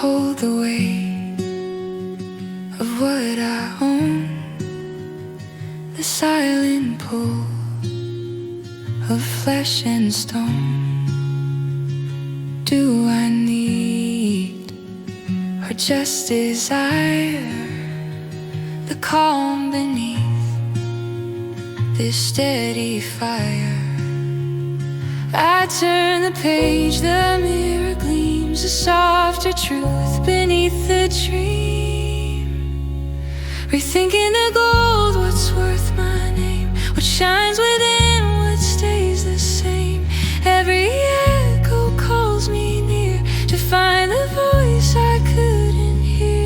hold the weight of what I own, the silent pull of flesh and stone. Do I need or just desire the calm beneath this steady fire? I turn the page, the mirror gleams, a softer truth beneath the dream. Rethinking the gold, what's worth my name, what shines within, what stays the same. Every echo calls me near to find the voice I couldn't hear.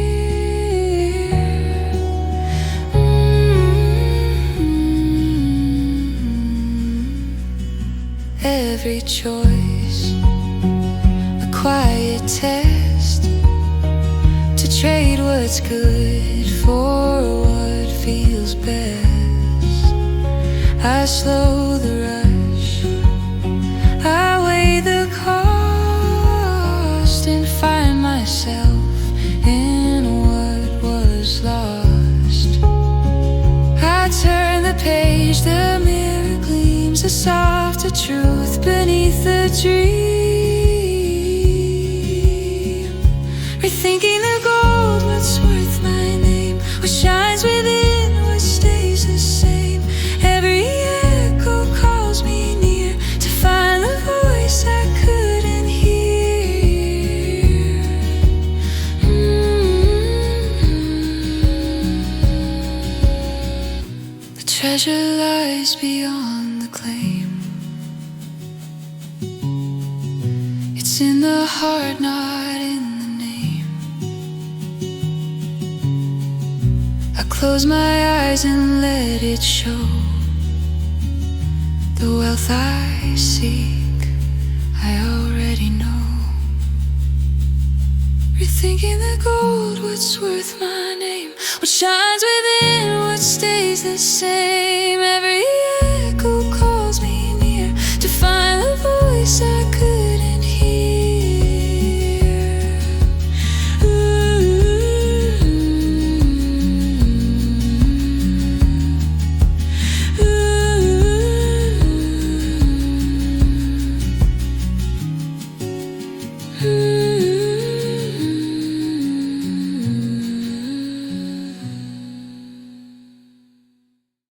Every choice, a quiet test to trade what's good for what feels best. I slow the rush, I weigh the cost, and find myself in what was lost. I turn the page, the mirror gleams, a softer truth beneath the dream. Rethinking the gold, what's worth my name, what shines within, what stays the same. Every echo calls me near to find the voice I couldn't hear. The treasure lies beyond the claim. It's in the heart, not in the name. I close my eyes and let it show. The wealth I seek, I already know. Rethinking the gold, what's worth my name, what shines within, what stays the same. Every